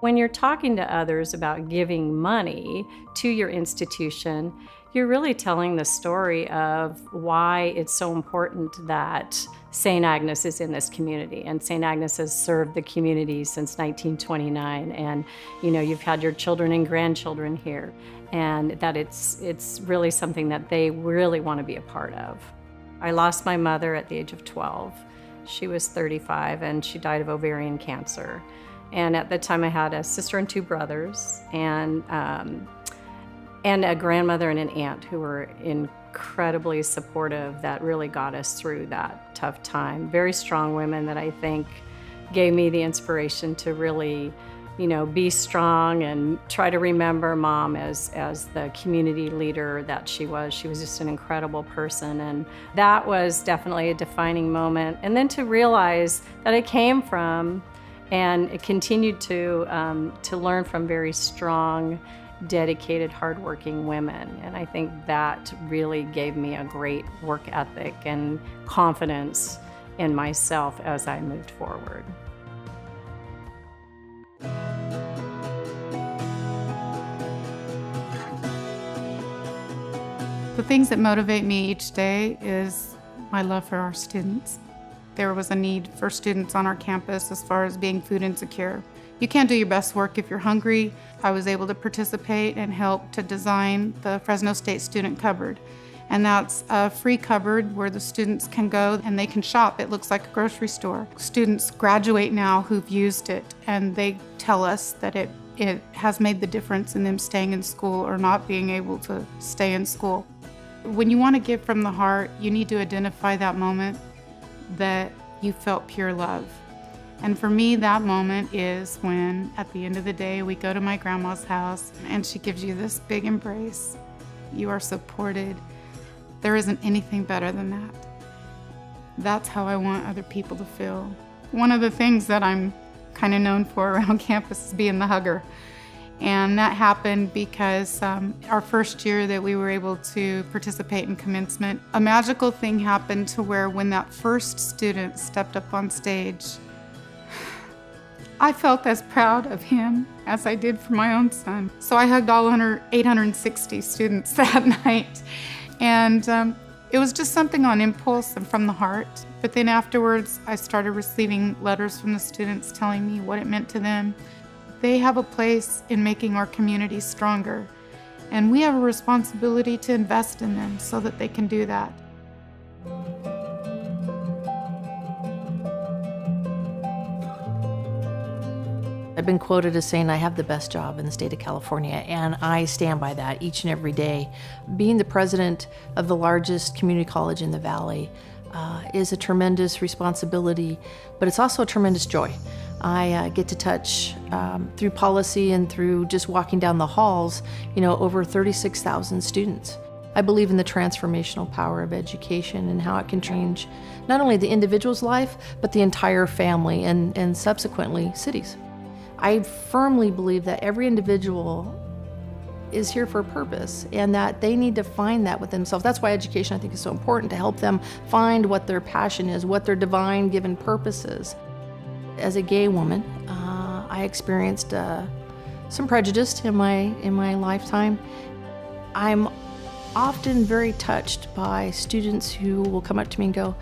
When you're talking to others about giving money to your institution, you're really telling the story of why it's so important that St. Agnes is in this community. And St. Agnes has served the community since 1929. And you've had your children and grandchildren here. And that it's really something that they really want to be a part of. I lost my mother at the age of 12. She was 35 and she died of ovarian cancer. And at the time I had a sister and 2 brothers and a grandmother and an aunt who were incredibly supportive that really got us through that tough time. Very strong women that I think gave me the inspiration to really, be strong and try to remember Mom as the community leader that she was. She was just an incredible person, and that was definitely a defining moment. And then to realize that I came from and it continued to learn from very strong, dedicated, hardworking women. And I think that really gave me a great work ethic and confidence in myself as I moved forward. The things that motivate me each day is my love for our students. There was a need for students on our campus as far as being food insecure. You can't do your best work if you're hungry. I was able to participate and help to design the Fresno State Student Cupboard. And that's a free cupboard where the students can go and they can shop. It looks like a grocery store. Students graduate now who've used it, and they tell us that it has made the difference in them staying in school or not being able to stay in school. When you want to give from the heart, you need to identify that moment that you felt pure love. And for me, that moment is when, at the end of the day, we go to my grandma's house and she gives you this big embrace. You are supported. There isn't anything better than that. That's how I want other people to feel. One of the things that I'm kind of known for around campus is being the hugger. And that happened because our first year that we were able to participate in commencement, a magical thing happened to where when that first student stepped up on stage, I felt as proud of him as I did for my own son. So I hugged all 860 students that night. And it was just something on impulse and from the heart. But then afterwards, I started receiving letters from the students telling me what it meant to them. They have a place in making our community stronger, and we have a responsibility to invest in them so that they can do that. I've been quoted as saying I have the best job in the state of California, and I stand by that each and every day. Being the president of the largest community college in the Valley is a tremendous responsibility, but it's also a tremendous joy. I get to touch, through policy and through just walking down the halls, over 36,000 students. I believe in the transformational power of education and how it can change not only the individual's life, but the entire family and subsequently cities. I firmly believe that every individual is here for a purpose and that they need to find that within themselves. That's why education, I think, is so important, to help them find what their passion is, what their divine given purpose is. As a gay woman, I experienced some prejudice in my lifetime. I'm often very touched by students who will come up to me and go,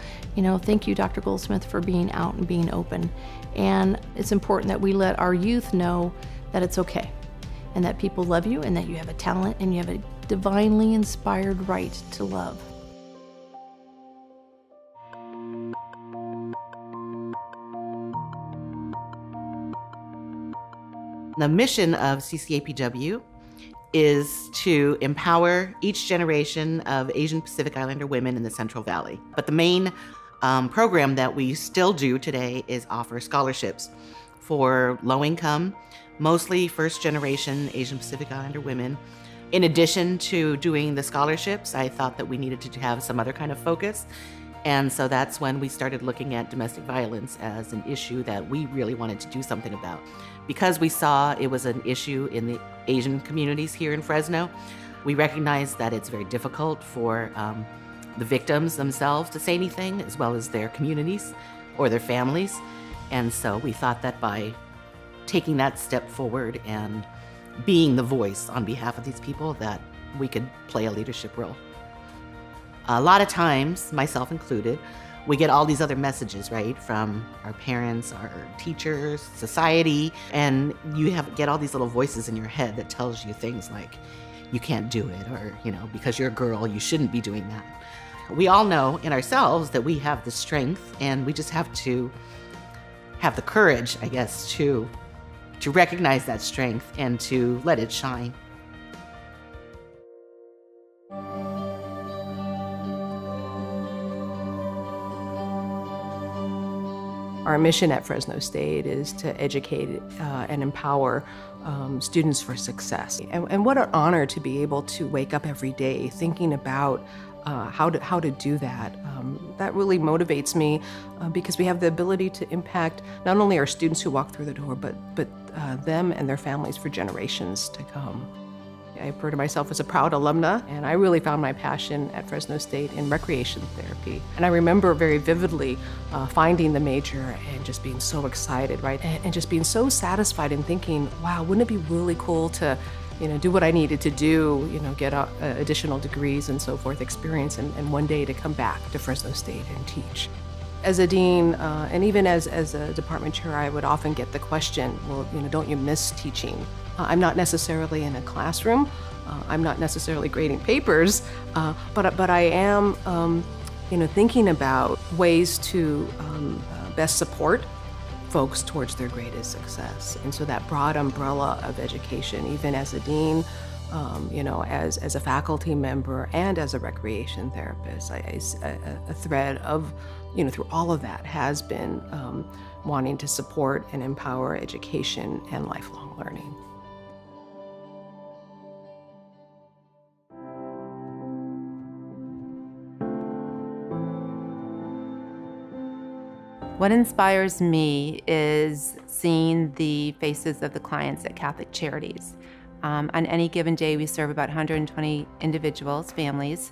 thank you, Dr. Goldsmith, for being out and being open. And it's important that we let our youth know that it's okay and that people love you and that you have a talent and you have a divinely inspired right to love. The mission of CCAPW is to empower each generation of Asian Pacific Islander women in the Central Valley. But the main program that we still do today is offer scholarships for low-income, mostly first-generation Asian Pacific Islander women. In addition to doing the scholarships, I thought that we needed to have some other kind of focus. And so that's when we started looking at domestic violence as an issue that we really wanted to do something about. Because we saw it was an issue in the Asian communities here in Fresno, we recognized that it's very difficult for the victims themselves to say anything, as well as their communities or their families. And so we thought that by taking that step forward and being the voice on behalf of these people that we could play a leadership role. A lot of times, myself included, we get all these other messages, right, from our parents, our teachers, society, and you get all these little voices in your head that tells you things like, you can't do it, or, because you're a girl, you shouldn't be doing that. We all know in ourselves that we have the strength, and we just have to have the courage, I guess, to recognize that strength and to let it shine. Our mission at Fresno State is to educate and empower students for success. And what an honor to be able to wake up every day thinking about how to do that. That really motivates me because we have the ability to impact not only our students who walk through the door, but them and their families for generations to come. I refer to myself as a proud alumna, and I really found my passion at Fresno State in recreation therapy. And I remember very vividly finding the major and just being so excited, right? And just being so satisfied and thinking, wow, wouldn't it be really cool to do what I needed to do, get additional degrees and so forth, experience, and one day to come back to Fresno State and teach. As a dean, and even as a department chair, I would often get the question, well, don't you miss teaching? I'm not necessarily in a classroom. I'm not necessarily grading papers, but I am, thinking about ways to best support folks towards their greatest success. And so that broad umbrella of education, even as a dean, as a faculty member and as a recreation therapist, a thread of, through all of that has been wanting to support and empower education and lifelong learning. What inspires me is seeing the faces of the clients at Catholic Charities. On any given day, we serve about 120 individuals, families,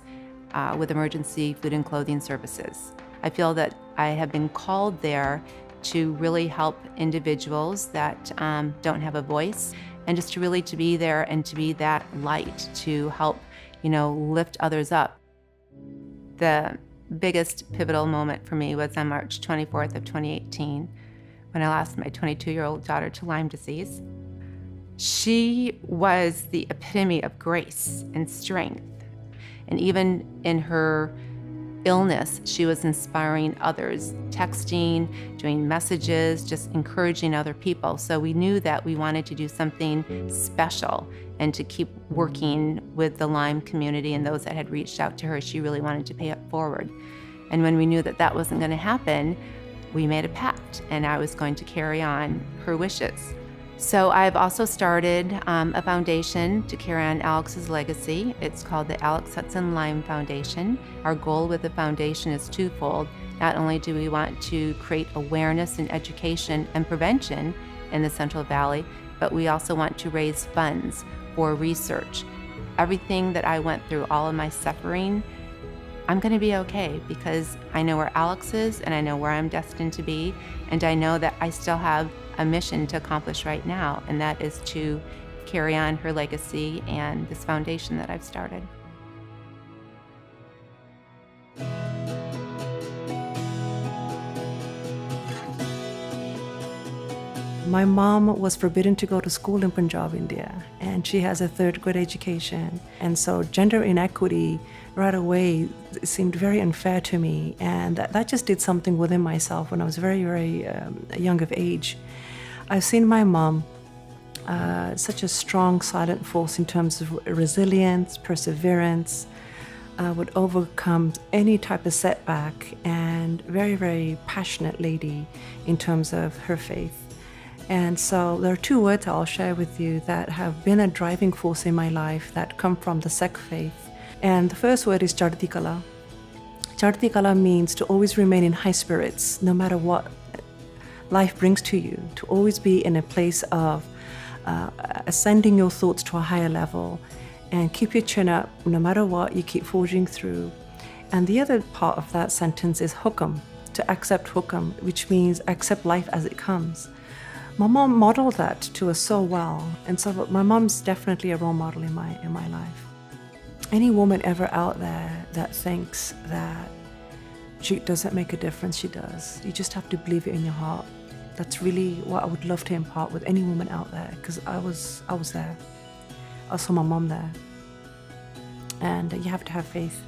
with emergency food and clothing services. I feel that I have been called there to really help individuals that don't have a voice, and just to really to be there and to be that light to help, lift others up. The biggest pivotal moment for me was on March 24th of 2018, when I lost my 22-year-old daughter to Lyme disease. She was the epitome of grace and strength. And even in her illness, she was inspiring others, texting, doing messages, just encouraging other people. So we knew that we wanted to do something special and to keep working with the Lyme community and those that had reached out to her. She really wanted to pay it forward. And when we knew that that wasn't going to happen, we made a pact, and I was going to carry on her wishes. So I've also started a foundation to carry on Alex's legacy. It's called the Alex Hudson Lyme Foundation. Our goal with the foundation is twofold. Not only do we want to create awareness and education and prevention in the Central Valley, but we also want to raise funds for research. Everything that I went through, all of my suffering, I'm going to be okay because I know where Alex is and I know where I'm destined to be, and I know that I still have a mission to accomplish right now, and that is to carry on her legacy and this foundation that I've started. My mom was forbidden to go to school in Punjab, India, and she has a third grade education. And so gender inequity right away seemed very unfair to me. And that just did something within myself when I was very, very young of age. I've seen my mom such a strong, silent force in terms of resilience, perseverance, would overcome any type of setback, and very, very passionate lady in terms of her faith. And so there are two words I'll share with you that have been a driving force in my life that come from the Sikh faith. And the first word is Charities. Charities means to always remain in high spirits, no matter what life brings to you, to always be in a place of ascending your thoughts to a higher level, and keep your chin up no matter what, you keep forging through. And the other part of that sentence is hukam, to accept hukam, which means accept life as it comes. My mom modeled that to us so well, and so my mom's definitely a role model in my life. Any woman ever out there that thinks that she doesn't make a difference, she does. You just have to believe it in your heart. That's really what I would love to impart with any woman out there, because I was there. I saw my mom there, and you have to have faith.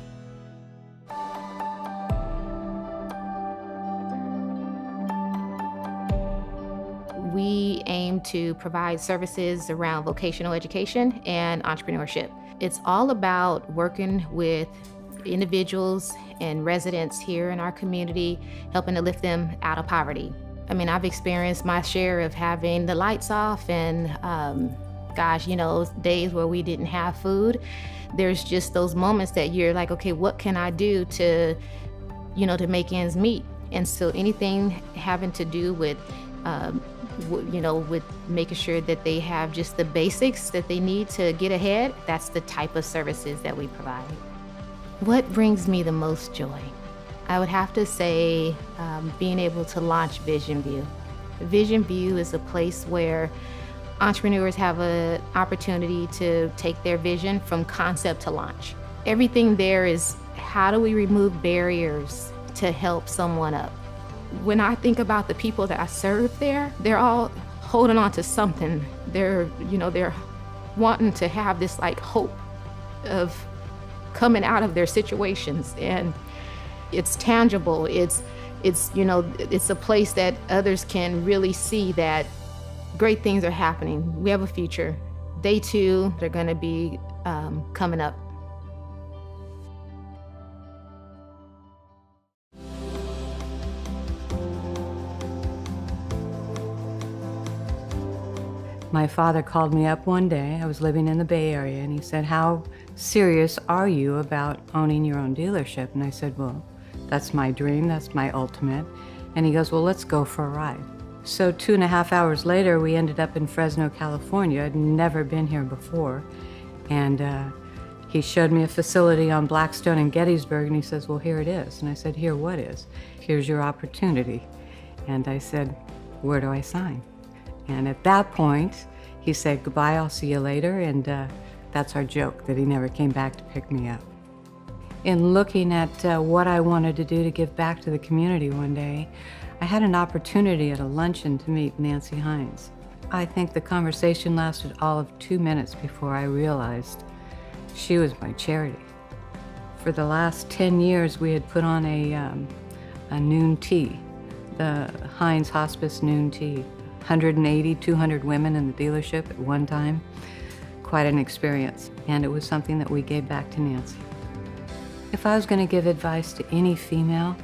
We aim to provide services around vocational education and entrepreneurship. It's all about working with individuals and residents here in our community, helping to lift them out of poverty. I mean, I've experienced my share of having the lights off and, days where we didn't have food. There's just those moments that you're like, okay, what can I do to make ends meet? And so anything having to do with with making sure that they have just the basics that they need to get ahead, that's the type of services that we provide. What brings me the most joy? I would have to say being able to launch Vision View. Vision View is a place where entrepreneurs have an opportunity to take their vision from concept to launch. Everything there is how do we remove barriers to help someone up? When I think about the people that I serve there, they're all holding on to something. They're wanting to have this like hope of coming out of their situations, and it's tangible. It's a place that others can really see that great things are happening. We have a future. They too, they're going to be coming up. My father called me up one day. I was living in the Bay Area, and he said, "How serious are you about owning your own dealership?" And I said, "Well, that's my dream, that's my ultimate." And he goes, "Well, let's go for a ride." So 2.5 hours later, we ended up in Fresno, California. I'd never been here before. And he showed me a facility on Blackstone and Gettysburg, and he says, "Well, here it is." And I said, "Here, what is?" "Here's your opportunity." And I said, "Where do I sign?" And at that point, he said, "Goodbye, I'll see you later." And that's our joke, that he never came back to pick me up. In looking at what I wanted to do to give back to the community one day, I had an opportunity at a luncheon to meet Nancy Hines. I think the conversation lasted all of 2 minutes before I realized she was my charity. For the last 10 years, we had put on a noon tea, the Hines Hospice noon tea. 180, 200 women in the dealership at one time. Quite an experience, and it was something that we gave back to Nancy. If I was going to give advice to any female,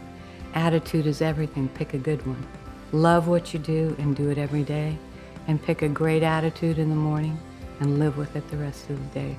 attitude is everything. Pick a good one. Love what you do and do it every day, and pick a great attitude in the morning and live with it the rest of the day.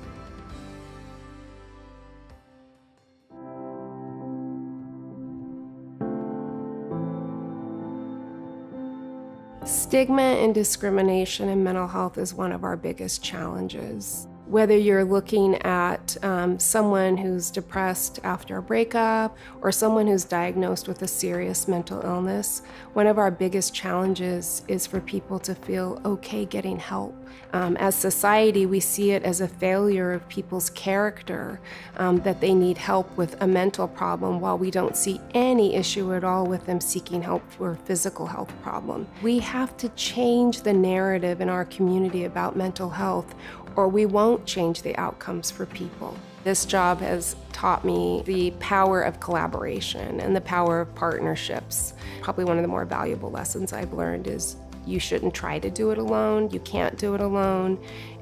Stigma and discrimination in mental health is one of our biggest challenges. Whether you're looking at someone who's depressed after a breakup or someone who's diagnosed with a serious mental illness, one of our biggest challenges is for people to feel okay getting help. As society, we see it as a failure of people's character, that they need help with a mental problem, while we don't see any issue at all with them seeking help for a physical health problem. We have to change the narrative in our community about mental health, or we won't change the outcomes for people. This job has taught me the power of collaboration and the power of partnerships. Probably one of the more valuable lessons I've learned is you shouldn't try to do it alone, you can't do it alone,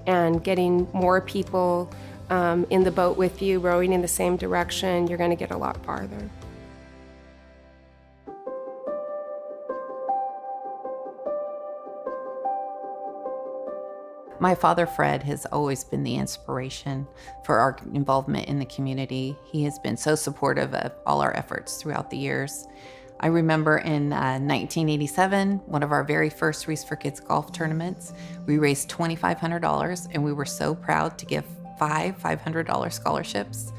and getting more people in the boat with you, rowing in the same direction, you're gonna get a lot farther. My father, Fred, has always been the inspiration for our involvement in the community. He has been so supportive of all our efforts throughout the years. I remember in 1987, one of our very first Reese for Kids golf tournaments, we raised $2,500, and we were so proud to give 5 $500 scholarships.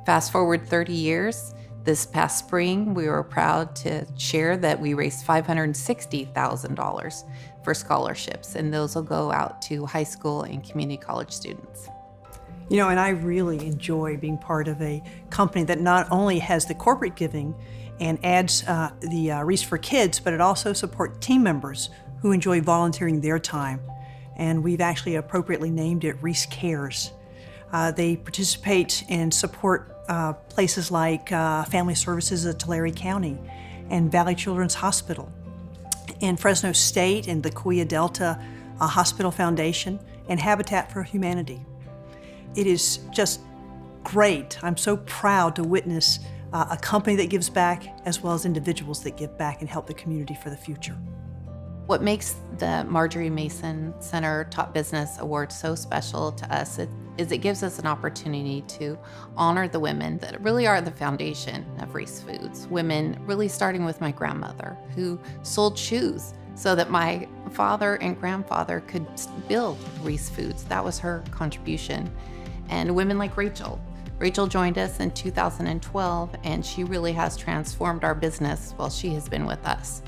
Fast forward 30 years, This past spring, we were proud to share that we raised $560,000 for scholarships, and those will go out to high school and community college students. You know, and I really enjoy being part of a company that not only has the corporate giving and adds the Reese for Kids, but it also supports team members who enjoy volunteering their time. And we've actually appropriately named it Reese Cares. They participate and support places like Family Services of Tulare County and Valley Children's Hospital, and Fresno State and the Coya Delta Hospital Foundation and Habitat for Humanity. It is just great. I'm so proud to witness a company that gives back as well as individuals that give back and help the community for the future. What makes the Marjorie Mason Center Top Business Award so special to us is it gives us an opportunity to honor the women that really are the foundation of Reese Foods. Women really starting with my grandmother, who sold shoes so that my father and grandfather could build Reese Foods. That was her contribution. And women like Rachel. Rachel joined us in 2012, and she really has transformed our business while she has been with us.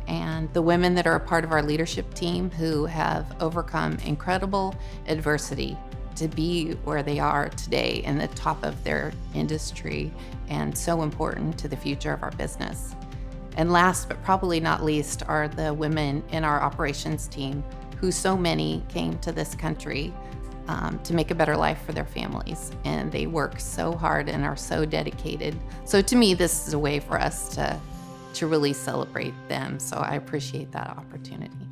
And the women that are a part of our leadership team who have overcome incredible adversity to be where they are today in the top of their industry, and so important to the future of our business. And last but probably not least are the women in our operations team, who so many came to this country to make a better life for their families. And they work so hard and are so dedicated. So to me, this is a way for us to really celebrate them. So I appreciate that opportunity.